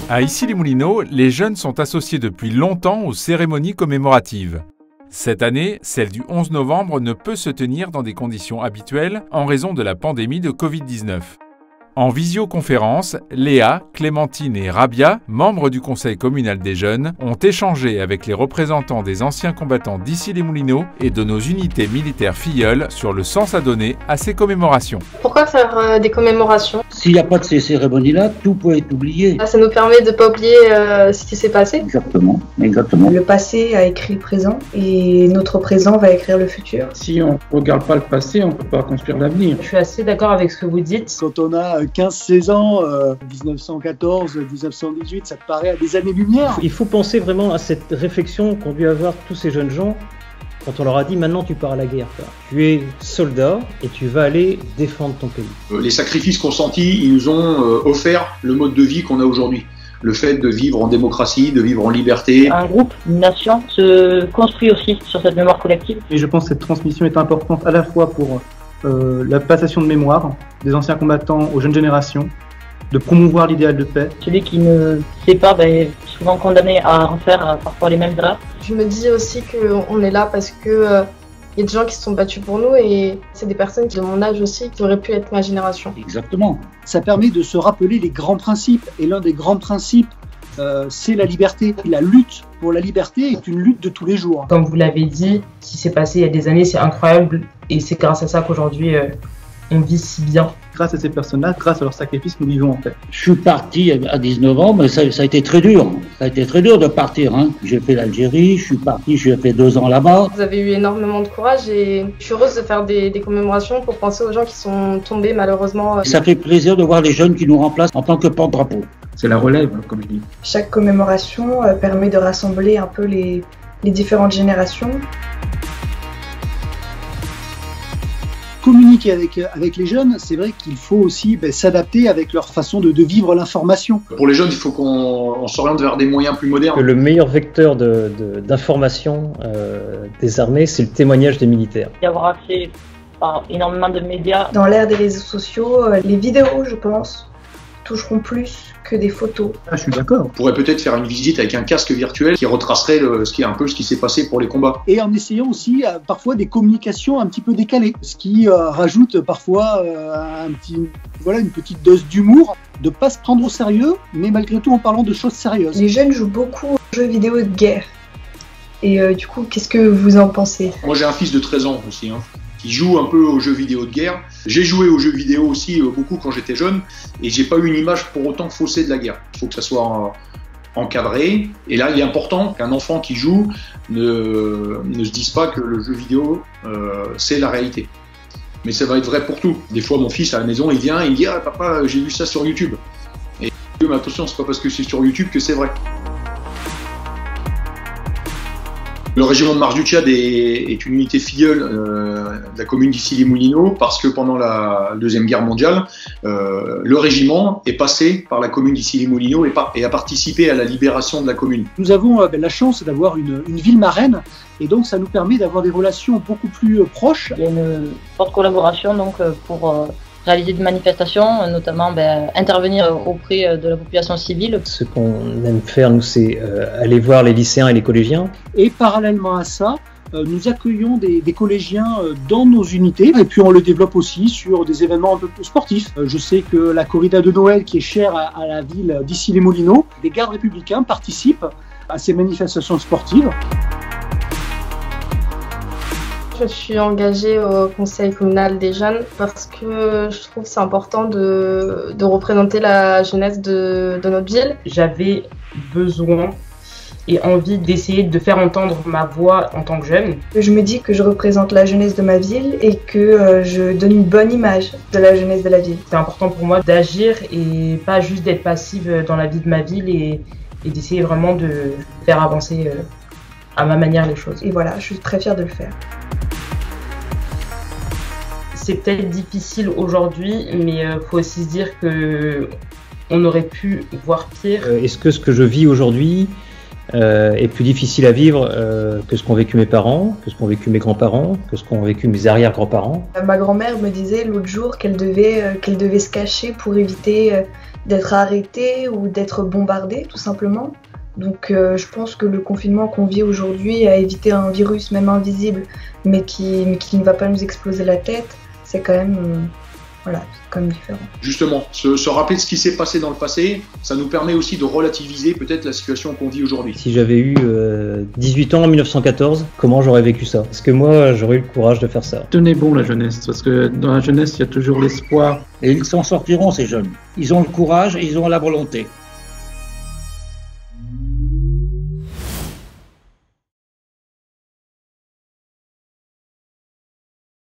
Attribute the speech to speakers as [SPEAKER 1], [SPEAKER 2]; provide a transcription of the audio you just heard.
[SPEAKER 1] À Issy-les-Moulineaux, les jeunes sont associés depuis longtemps aux cérémonies commémoratives. Cette année, celle du 11 novembre ne peut se tenir dans des conditions habituelles en raison de la pandémie de Covid-19. En visioconférence, Léa, Clémentine et Rabia, membres du conseil communal des jeunes, ont échangé avec les représentants des anciens combattants d'Issy-les-Moulineaux et de nos unités militaires filleules sur le sens à donner à ces commémorations.
[SPEAKER 2] Pourquoi faire des commémorations?
[SPEAKER 3] S'il n'y a pas de ces cérémonies-là, tout peut être oublié.
[SPEAKER 2] Ça nous permet de ne pas oublier ce qui s'est passé.
[SPEAKER 3] Exactement, exactement.
[SPEAKER 4] Le passé a écrit le présent et notre présent va écrire le futur.
[SPEAKER 5] Si on ne regarde pas le passé, on ne peut pas construire l'avenir.
[SPEAKER 6] Je suis assez d'accord avec ce que vous dites.
[SPEAKER 7] Quand on a 15-16 ans, 1914, 1918, ça te paraît à des années-lumière.
[SPEAKER 8] Il faut penser vraiment à cette réflexion qu'ont dû avoir tous ces jeunes gens quand on leur a dit maintenant tu pars à la guerre. Tu es soldat et tu vas aller défendre ton pays.
[SPEAKER 9] Les sacrifices consentis, ils nous ont offert le mode de vie qu'on a aujourd'hui. Le fait de vivre en démocratie, de vivre en liberté.
[SPEAKER 6] Un groupe, une nation se construit aussi sur cette mémoire collective.
[SPEAKER 5] Et je pense que cette transmission est importante à la fois pour la passation de mémoire des anciens combattants aux jeunes générations, de promouvoir l'idéal de paix.
[SPEAKER 6] Celui qui ne sait pas est souvent condamné à refaire parfois les mêmes erreurs.
[SPEAKER 2] Je me dis aussi qu'on est là parce que y a des gens qui se sont battus pour nous et c'est des personnes de mon âge aussi qui auraient pu être ma génération.
[SPEAKER 3] Exactement.
[SPEAKER 7] Ça permet de se rappeler les grands principes et l'un des grands principes c'est la liberté. La lutte pour la liberté est une lutte de tous les jours.
[SPEAKER 6] Comme vous l'avez dit, ce qui s'est passé il y a des années, c'est incroyable et c'est grâce à ça qu'aujourd'hui on vit si bien.
[SPEAKER 5] Grâce à ces personnes-là, grâce à leur sacrifice, nous vivons en fait.
[SPEAKER 3] Je suis parti à 19 ans, mais ça a été très dur. Ça a été très dur de partir. J'ai fait l'Algérie, je suis parti, j'ai fait 2 ans là-bas.
[SPEAKER 2] Vous avez eu énormément de courage et je suis heureuse de faire des commémorations pour penser aux gens qui sont tombés malheureusement.
[SPEAKER 3] Ça fait plaisir de voir les jeunes qui nous remplacent en tant que porte-drapeau.
[SPEAKER 5] C'est la relève, comme je dis.
[SPEAKER 4] Chaque commémoration permet de rassembler un peu les différentes générations.
[SPEAKER 7] Communiquer avec les jeunes, c'est vrai qu'il faut aussi s'adapter avec leur façon de vivre l'information.
[SPEAKER 9] Pour les jeunes, il faut qu'on s'oriente vers des moyens plus modernes.
[SPEAKER 8] Le meilleur vecteur d'information des armées, c'est le témoignage des militaires.
[SPEAKER 6] Y avoir accès à énormément de médias.
[SPEAKER 4] Dans l'ère des réseaux sociaux, les vidéos, je pense, toucheront plus que des photos.
[SPEAKER 5] Ah, je suis d'accord.
[SPEAKER 9] On pourrait peut-être faire une visite avec un casque virtuel qui retracerait ce qui s'est passé pour les combats.
[SPEAKER 7] Et en essayant aussi parfois des communications un petit peu décalées, ce qui rajoute parfois une petite dose d'humour, de pas se prendre au sérieux, mais malgré tout en parlant de choses sérieuses.
[SPEAKER 4] Les jeunes jouent beaucoup aux jeux vidéo de guerre. Et du coup, qu'est-ce que vous en pensez?
[SPEAKER 9] Moi j'ai un fils de 13 ans aussi, qui joue un peu aux jeux vidéo de guerre. J'ai joué aux jeux vidéo aussi beaucoup quand j'étais jeune et j'ai pas eu une image pour autant faussée de la guerre. Il faut que ça soit encadré. Et là, il est important qu'un enfant qui joue ne se dise pas que le jeu vidéo, c'est la réalité. Mais ça va être vrai pour tout. Des fois, mon fils à la maison, il vient et il dit « Ah papa, j'ai vu ça sur YouTube ». Et mais attention, c'est pas parce que c'est sur YouTube que c'est vrai. Le régiment de marche du Tchad est une unité filleule de la commune d'Issy-les-Moulineaux parce que pendant la Deuxième Guerre mondiale, le régiment est passé par la commune d'Issy-les-Moulineaux et a participé à la libération de la commune.
[SPEAKER 7] Nous avons la chance d'avoir une ville marraine et donc ça nous permet d'avoir des relations beaucoup plus proches.
[SPEAKER 6] Il y a une forte collaboration pour réaliser des manifestations, notamment intervenir auprès de la population civile.
[SPEAKER 8] Ce qu'on aime faire, nous, c'est aller voir les lycéens et les collégiens.
[SPEAKER 7] Et parallèlement à ça, nous accueillons des collégiens dans nos unités et puis on le développe aussi sur des événements un peu plus sportifs. Je sais que la corrida de Noël, qui est chère à la ville d'Issy-les-Moulineaux, des gardes républicains participent à ces manifestations sportives.
[SPEAKER 2] Je suis engagée au conseil communal des jeunes parce que je trouve que c'est important de représenter la jeunesse de notre ville.
[SPEAKER 6] J'avais besoin et envie d'essayer de faire entendre ma voix en tant que jeune.
[SPEAKER 4] Je me dis que je représente la jeunesse de ma ville et que je donne une bonne image de la jeunesse de la ville.
[SPEAKER 6] C'est important pour moi d'agir et pas juste d'être passive dans la vie de ma ville et d'essayer vraiment de faire avancer à ma manière les choses.
[SPEAKER 4] Et voilà, je suis très fière de le faire.
[SPEAKER 6] C'est peut-être difficile aujourd'hui, mais faut aussi se dire que on aurait pu voir pire.
[SPEAKER 8] Est-ce que ce que je vis aujourd'hui est plus difficile à vivre que ce qu'ont vécu mes parents, que ce qu'ont vécu mes grands-parents, que ce qu'ont vécu mes arrière-grands-parents?
[SPEAKER 4] Ma grand-mère me disait l'autre jour qu'elle devait se cacher pour éviter d'être arrêté ou d'être bombardé, tout simplement. Donc je pense que le confinement qu'on vit aujourd'hui a évité un virus même invisible, mais qui ne va pas nous exploser la tête, c'est quand même... Voilà, c'est quand même différent.
[SPEAKER 9] Justement, se rappeler de ce qui s'est passé dans le passé, ça nous permet aussi de relativiser peut-être la situation qu'on vit aujourd'hui.
[SPEAKER 8] Si j'avais eu 18 ans en 1914, comment j'aurais vécu ça? Est-ce que moi, j'aurais eu le courage de faire ça?
[SPEAKER 5] Tenez bon la jeunesse, parce que dans la jeunesse, il y a toujours l'espoir.
[SPEAKER 3] Et ils s'en sortiront, ces jeunes. Ils ont le courage et ils ont la volonté.